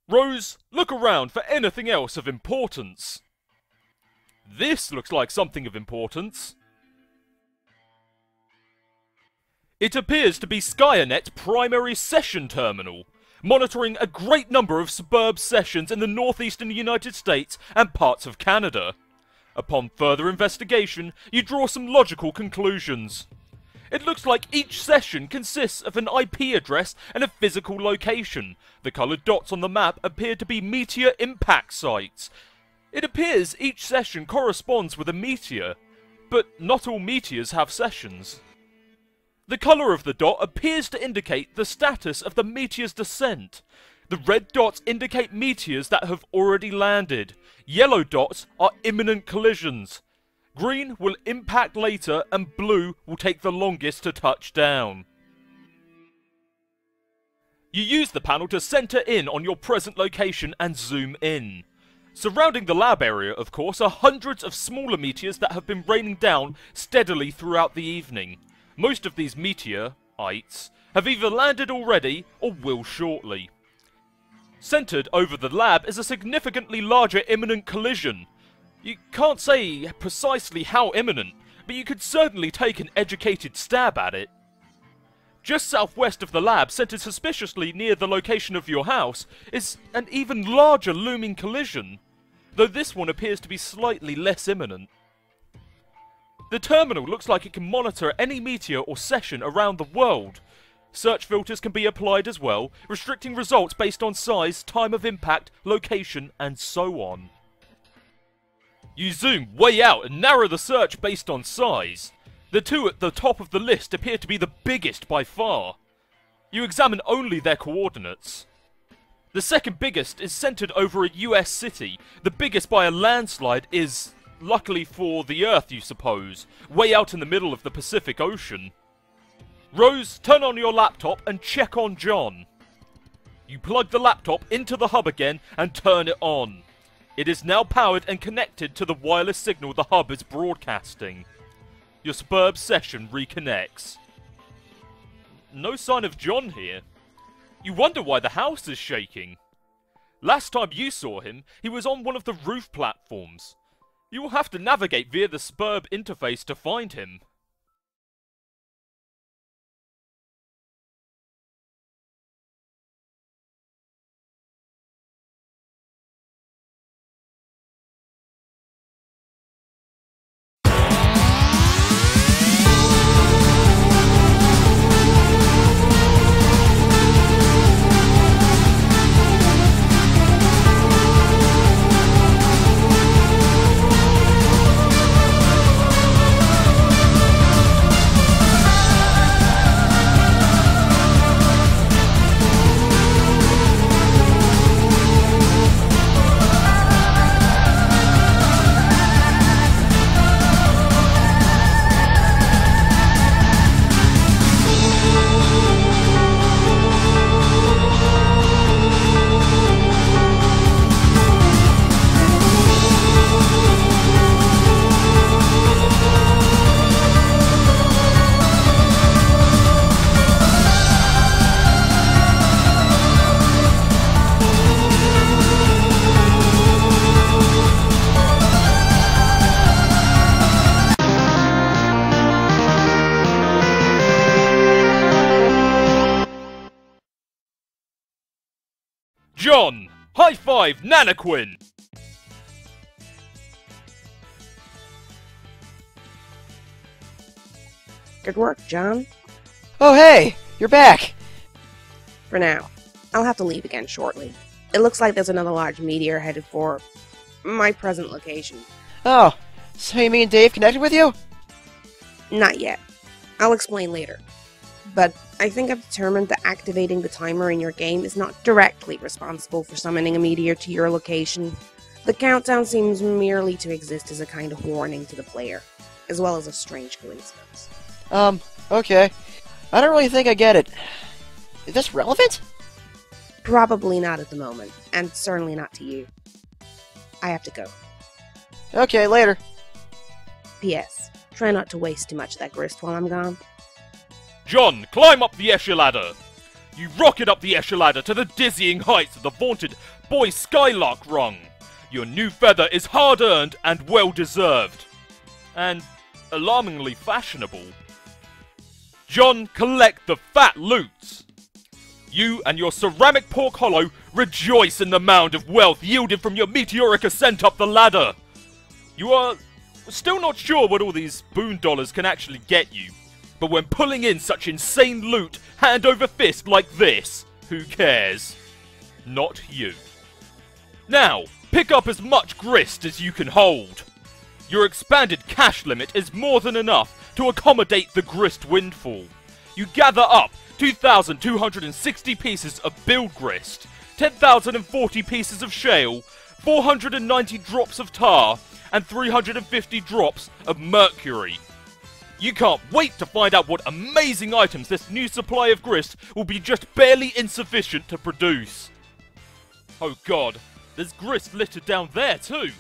Rose, look around for anything else of importance. This looks like something of importance. It appears to be Skynet's primary session terminal, monitoring a great number of suburb sessions in the northeastern United States and parts of Canada. Upon further investigation, you draw some logical conclusions. It looks like each session consists of an IP address and a physical location. The coloured dots on the map appear to be meteor impact sites. It appears each session corresponds with a meteor, but not all meteors have sessions. The colour of the dot appears to indicate the status of the meteor's descent. The red dots indicate meteors that have already landed. Yellow dots are imminent collisions. Green will impact later and blue will take the longest to touch down. You use the panel to centre in on your present location and zoom in. Surrounding the lab area, of course, are hundreds of smaller meteors that have been raining down steadily throughout the evening. Most of these meteorites have either landed already or will shortly. Centred over the lab is a significantly larger imminent collision. You can't say precisely how imminent, but you could certainly take an educated stab at it. Just southwest of the lab, centred suspiciously near the location of your house, is an even larger looming collision, though this one appears to be slightly less imminent. The terminal looks like it can monitor any meteor or session around the world. Search filters can be applied as well, restricting results based on size, time of impact, location, and so on. You zoom way out and narrow the search based on size. The two at the top of the list appear to be the biggest by far. You examine only their coordinates. The second biggest is centered over a US city. The biggest by a landslide is, luckily for the Earth you suppose, way out in the middle of the Pacific Ocean. Rose, turn on your laptop and check on John. You plug the laptop into the hub again and turn it on. It is now powered and connected to the wireless signal the hub is broadcasting. Your suburb session reconnects. No sign of John here. You wonder why the house is shaking. Last time you saw him, he was on one of the roof platforms. You will have to navigate via the suburb interface to find him. John! High five, Nanaquin! Good work, John. Oh hey! You're back! For now. I'll have to leave again shortly. It looks like there's another large meteor headed for my present location. Oh, so you mean Dave connected with you? Not yet. I'll explain later. But I think I've determined that activating the timer in your game is not directly responsible for summoning a meteor to your location. The countdown seems merely to exist as a kind of warning to the player, as well as a strange coincidence. Okay. I don't really think I get it. Is this relevant? Probably not at the moment, and certainly not to you. I have to go. Okay, later. P.S. Try not to waste too much of that grist while I'm gone. John, climb up the echelon ladder! You rocket up the echelon ladder to the dizzying heights of the vaunted boy Skylark rung. Your new feather is hard-earned and well-deserved. And alarmingly fashionable. John, collect the fat loot. You and your ceramic pork hollow rejoice in the mound of wealth yielded from your meteoric ascent up the ladder. You are still not sure what all these boon dollars can actually get you, but when pulling in such insane loot hand over fist like this, who cares? Not you. Now, pick up as much grist as you can hold. Your expanded cash limit is more than enough to accommodate the grist windfall. You gather up 2,260 pieces of build grist, 10,040 pieces of shale, 490 drops of tar, and 350 drops of mercury. You can't wait to find out what amazing items this new supply of grist will be just barely insufficient to produce. Oh god, there's grist littered down there too.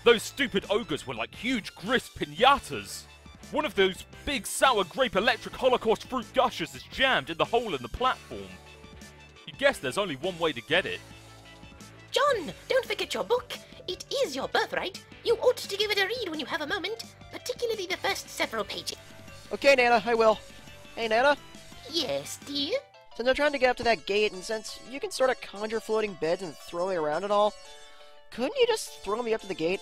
Those stupid ogres were like huge grist pinatas. One of those big sour grape electric holocaust fruit gushers is jammed in the hole in the platform. You guess there's only one way to get it. John, don't forget your book. It is your birthright. You ought to give it a read when you have a moment, particularly the first several pages. Okay, Nana, I will. Hey, Nana? Yes, dear? Since I'm trying to get up to that gate, and since you can sort of conjure floating beds and throw me around and all, couldn't you just throw me up to the gate?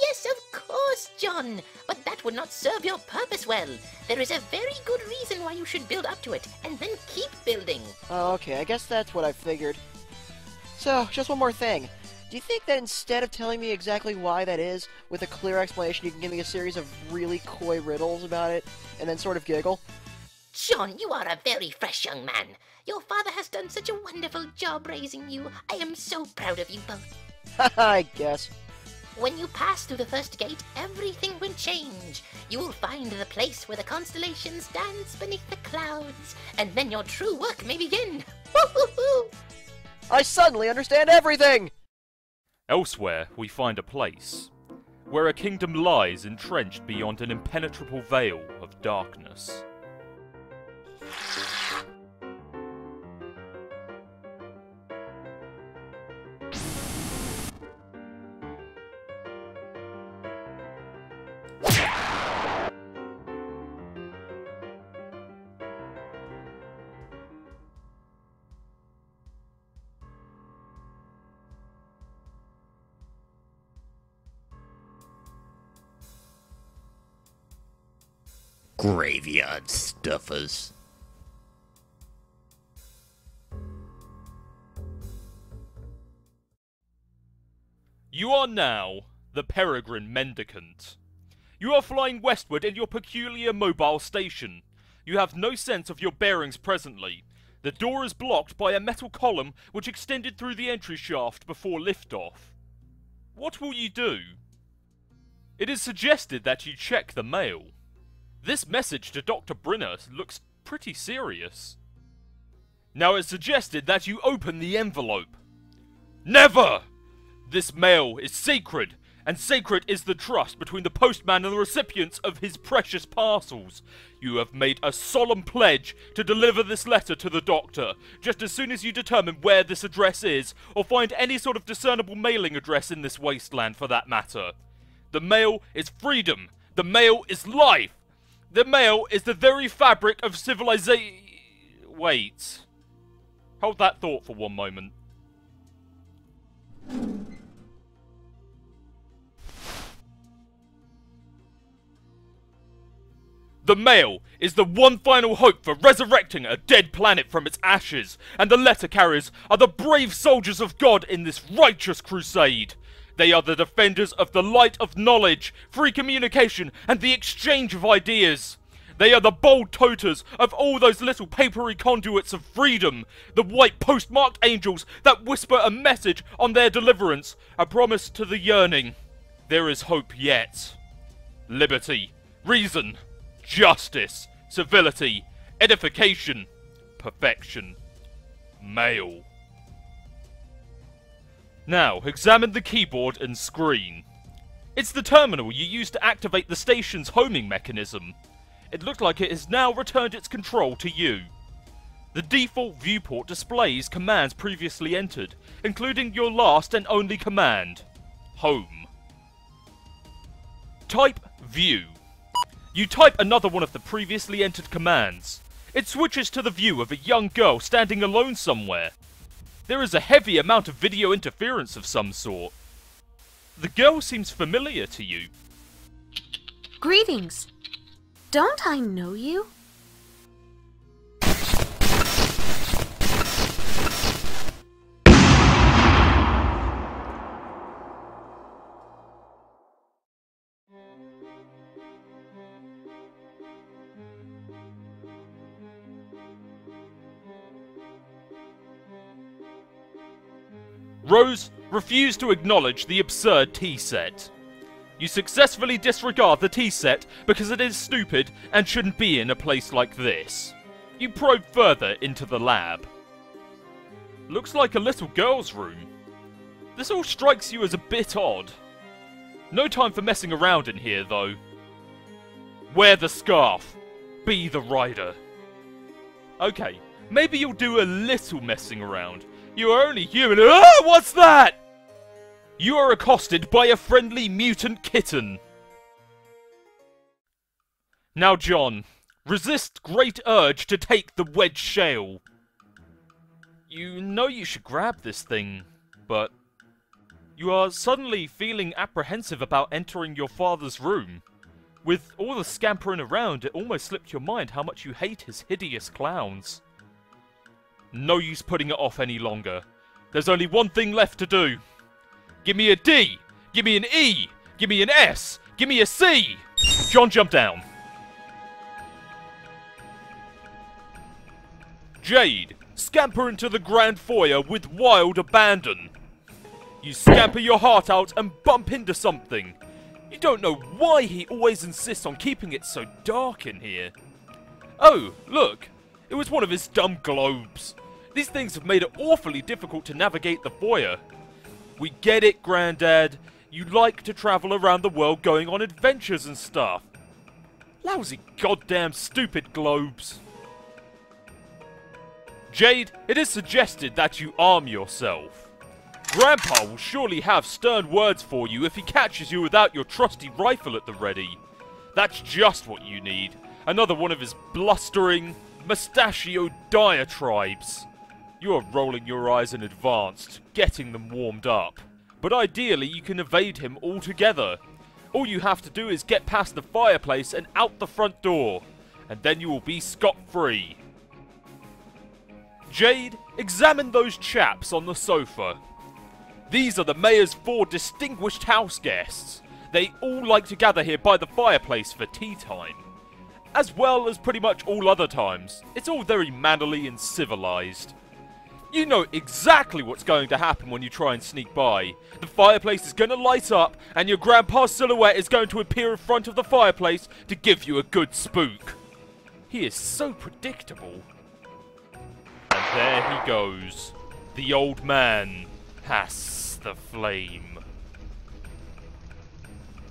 Yes, of course, John. But that would not serve your purpose well. There is a very good reason why you should build up to it, and then keep building. Oh, okay, I guess that's what I figured. So, just one more thing. Do you think that instead of telling me exactly why that is, with a clear explanation, you can give me a series of really coy riddles about it, and then sort of giggle? John, you are a very fresh young man. Your father has done such a wonderful job raising you. I am so proud of you both. Haha, I guess. When you pass through the first gate, everything will change. You will find the place where the constellations dance beneath the clouds, and then your true work may begin. Woo-hoo-hoo! I suddenly understand everything! Elsewhere, we find a place where a kingdom lies entrenched beyond an impenetrable veil of darkness. Graveyard stuffers. You are now the Peregrine Mendicant. You are flying westward in your peculiar mobile station. You have no sense of your bearings presently. The door is blocked by a metal column which extended through the entry shaft before liftoff. What will you do? It is suggested that you check the mail. This message to Dr. Brinner looks pretty serious. Now it's suggested that you open the envelope. Never! This mail is sacred, and sacred is the trust between the postman and the recipients of his precious parcels. You have made a solemn pledge to deliver this letter to the doctor, just as soon as you determine where this address is, or find any sort of discernible mailing address in this wasteland for that matter. The mail is freedom. The mail is life. The mail is the very fabric of civilization. Wait. Hold that thought for one moment. The mail is the one final hope for resurrecting a dead planet from its ashes, and the letter carriers are the brave soldiers of God in this righteous crusade. They are the defenders of the light of knowledge, free communication, and the exchange of ideas. They are the bold toters of all those little papery conduits of freedom, the white postmarked angels that whisper a message on their deliverance, a promise to the yearning. There is hope yet. Liberty, reason, justice, civility, edification, perfection, mail. Now, examine the keyboard and screen. It's the terminal you used to activate the station's homing mechanism. It looked like it has now returned its control to you. The default viewport displays commands previously entered, including your last and only command, Home. Type View. You type another one of the previously entered commands. It switches to the view of a young girl standing alone somewhere. There is a heavy amount of video interference of some sort. The girl seems familiar to you. Greetings. Don't I know you? Rose refused to acknowledge the absurd tea set. You successfully disregard the tea set because it is stupid and shouldn't be in a place like this. You probe further into the lab. Looks like a little girl's room. This all strikes you as a bit odd. No time for messing around in here, though. Wear the scarf. Be the rider. Okay, maybe you'll do a little messing around. You are only human. Ah, what's that? You are accosted by a friendly mutant kitten. Now, John, resist great urge to take the wedge shale. You know you should grab this thing, but you are suddenly feeling apprehensive about entering your father's room. With all the scampering around, it almost slipped your mind how much you hate his hideous clowns. No use putting it off any longer. There's only one thing left to do. Give me a D! Give me an E! Give me an S! Give me a C! John, jump down. Jade, scamper into the grand foyer with wild abandon. You scamper your heart out and bump into something. You don't know why he always insists on keeping it so dark in here. Oh, look. It was one of his dumb globes. These things have made it awfully difficult to navigate the foyer. We get it, Grandad. You like to travel around the world going on adventures and stuff. Lousy goddamn stupid globes. Jade, it is suggested that you arm yourself. Grandpa will surely have stern words for you if he catches you without your trusty rifle at the ready. That's just what you need. Another one of his blustering, mustachioed diatribes. You are rolling your eyes in advance, getting them warmed up. But ideally you can evade him altogether. All you have to do is get past the fireplace and out the front door, and then you will be scot-free. Jade, examine those chaps on the sofa. These are the mayor's 4 distinguished house guests. They all like to gather here by the fireplace for tea time. As well as pretty much all other times. It's all very mannerly and civilized. You know exactly what's going to happen when you try and sneak by. The fireplace is going to light up, and your grandpa's silhouette is going to appear in front of the fireplace to give you a good spook. He is so predictable. And there he goes. The old man has the flame.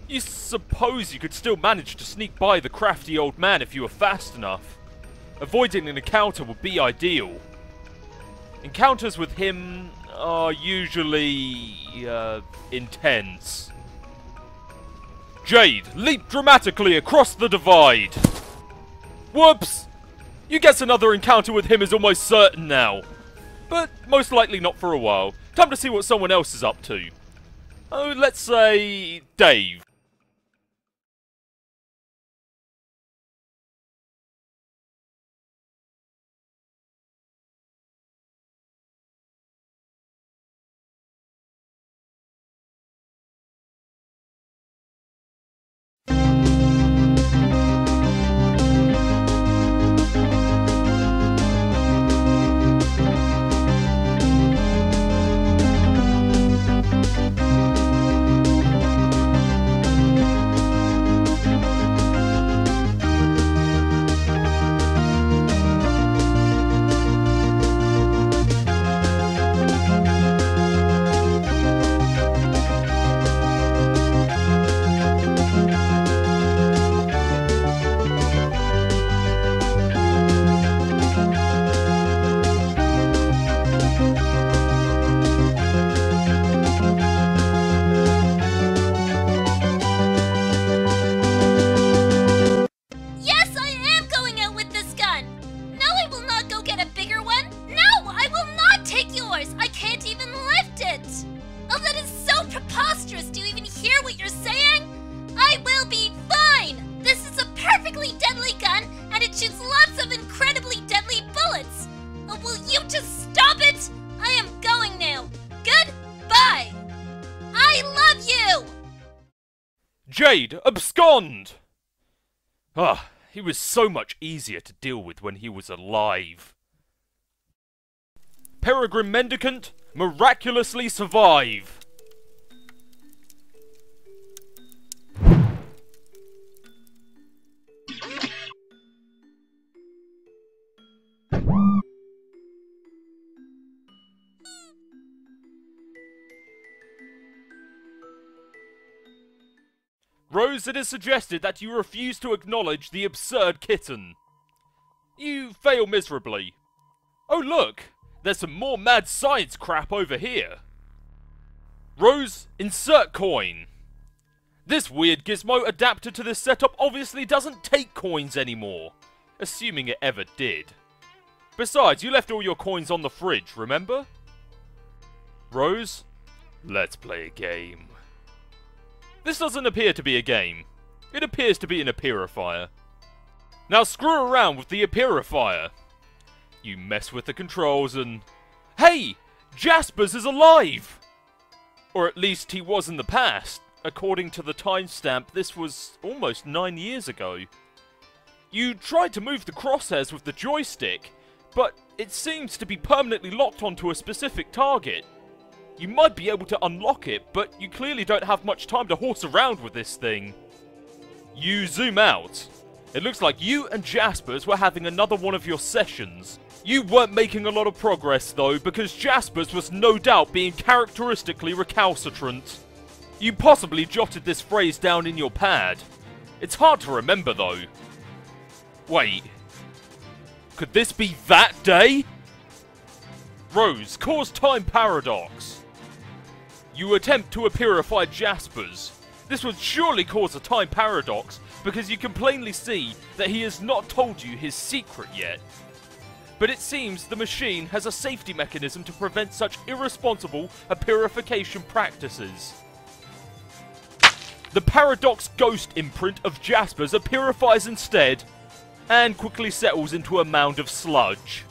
You suppose you could still manage to sneak by the crafty old man if you were fast enough. Avoiding an encounter would be ideal. Encounters with him are usually, intense. Jade, leap dramatically across the divide! Whoops! You guess another encounter with him is almost certain now. But most likely not for a while. Time to see what someone else is up to. Oh, let's say Dave. Jade, abscond! Ah, he was so much easier to deal with when he was alive. Peregrine Mendicant, miraculously survive! Rose, it is suggested that you refuse to acknowledge the absurd kitten. You fail miserably. Oh look, there's some more mad science crap over here. Rose, insert coin. This weird gizmo adapted to this setup obviously doesn't take coins anymore, assuming it ever did. Besides, you left all your coins on the fridge, remember? Rose, let's play a game. This doesn't appear to be a game. It appears to be an appearifier. Now screw around with the appearifier. You mess with the controls and... Hey! Jaspers is alive! Or at least he was in the past. According to the timestamp, this was almost 9 years ago. You tried to move the crosshairs with the joystick, but it seems to be permanently locked onto a specific target. You might be able to unlock it, but you clearly don't have much time to horse around with this thing. You zoom out. It looks like you and Jaspers were having another one of your sessions. You weren't making a lot of progress though, because Jaspers was no doubt being characteristically recalcitrant. You possibly jotted this phrase down in your pad. It's hard to remember though. Wait. Could this be that day? Rose, cause time paradox. You attempt to appearify Jaspers. This would surely cause a time paradox, because you can plainly see that he has not told you his secret yet. But it seems the machine has a safety mechanism to prevent such irresponsible appearification practices. The paradox ghost imprint of Jaspers appearifies instead, and quickly settles into a mound of sludge.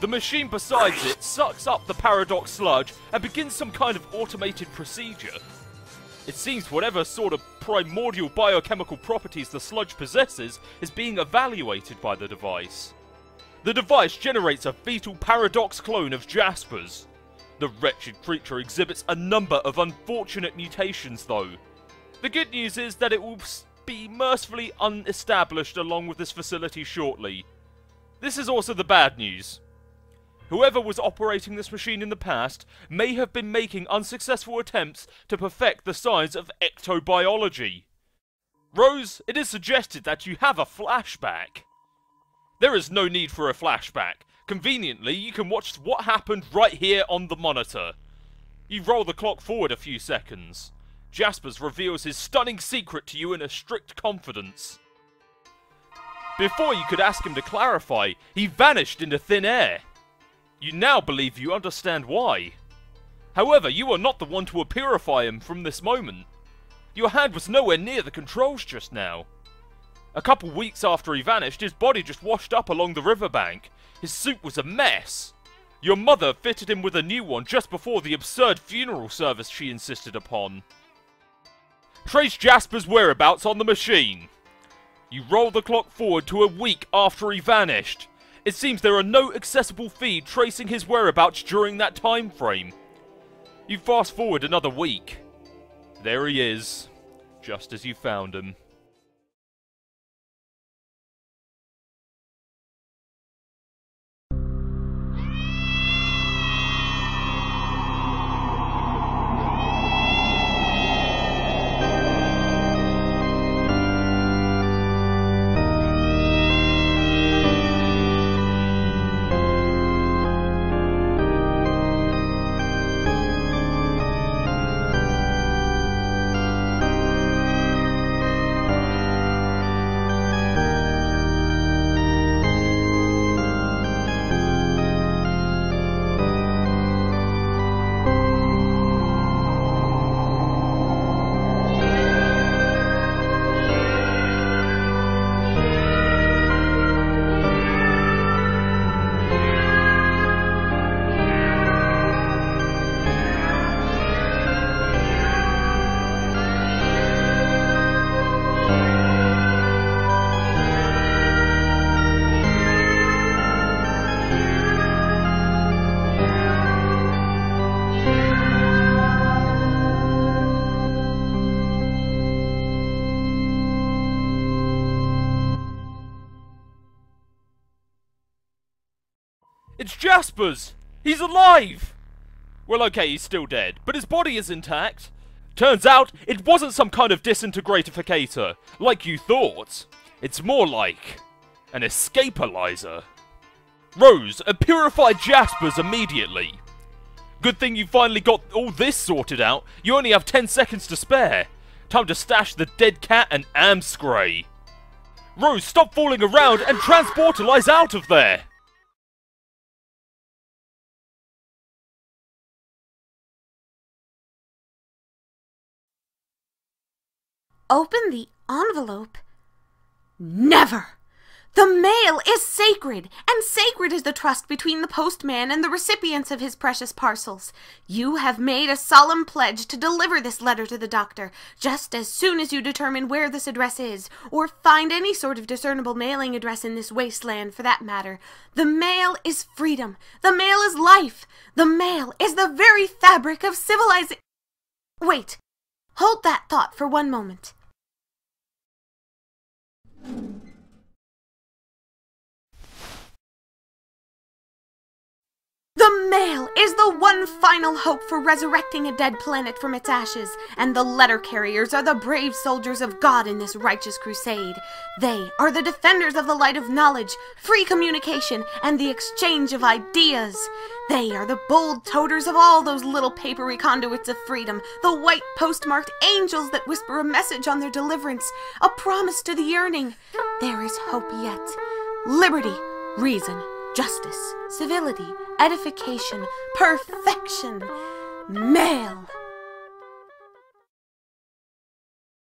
The machine beside it sucks up the paradox sludge and begins some kind of automated procedure. It seems whatever sort of primordial biochemical properties the sludge possesses is being evaluated by the device. The device generates a fetal paradox clone of Jaspers. The wretched creature exhibits a number of unfortunate mutations though. The good news is that it will be mercifully unestablished along with this facility shortly. This is also the bad news. Whoever was operating this machine in the past may have been making unsuccessful attempts to perfect the science of ectobiology. Rose, it is suggested that you have a flashback. There is no need for a flashback. Conveniently, you can watch what happened right here on the monitor. You roll the clock forward a few seconds. Jaspers reveals his stunning secret to you in a strict confidence. Before you could ask him to clarify, he vanished into thin air. You now believe you understand why. However, you are not the one to appearify him from this moment. Your hand was nowhere near the controls just now. A couple weeks after he vanished, his body just washed up along the riverbank. His suit was a mess. Your mother fitted him with a new one just before the absurd funeral service she insisted upon. Trace Jasper's whereabouts on the machine. You roll the clock forward to a week after he vanished. It seems there are no accessible feed tracing his whereabouts during that time frame. You fast forward another week. There he is, just as you found him. Jasper's! He's alive! Well, okay, he's still dead, but his body is intact. Turns out, it wasn't some kind of disintegratificator, like you thought. It's more like an escapalyzer. Rose, purify Jasper's immediately. Good thing you finally got all this sorted out. You only have 10 seconds to spare. Time to stash the dead cat and Amscray. Rose, stop fooling around and transportalize out of there! Open the envelope? Never! The mail is sacred, and sacred is the trust between the postman and the recipients of his precious parcels. You have made a solemn pledge to deliver this letter to the doctor, just as soon as you determine where this address is, or find any sort of discernible mailing address in this wasteland, for that matter. The mail is freedom. The mail is life. The mail is the very fabric of civilization. Wait. Hold that thought for one moment. The mail is the one final hope for resurrecting a dead planet from its ashes, and the letter carriers are the brave soldiers of God in this righteous crusade. They are the defenders of the light of knowledge, free communication, and the exchange of ideas. They are the bold toters of all those little papery conduits of freedom, the white postmarked angels that whisper a message on their deliverance, a promise to the yearning. There is hope yet. Liberty, reason, justice, civility, edification, perfection, mail.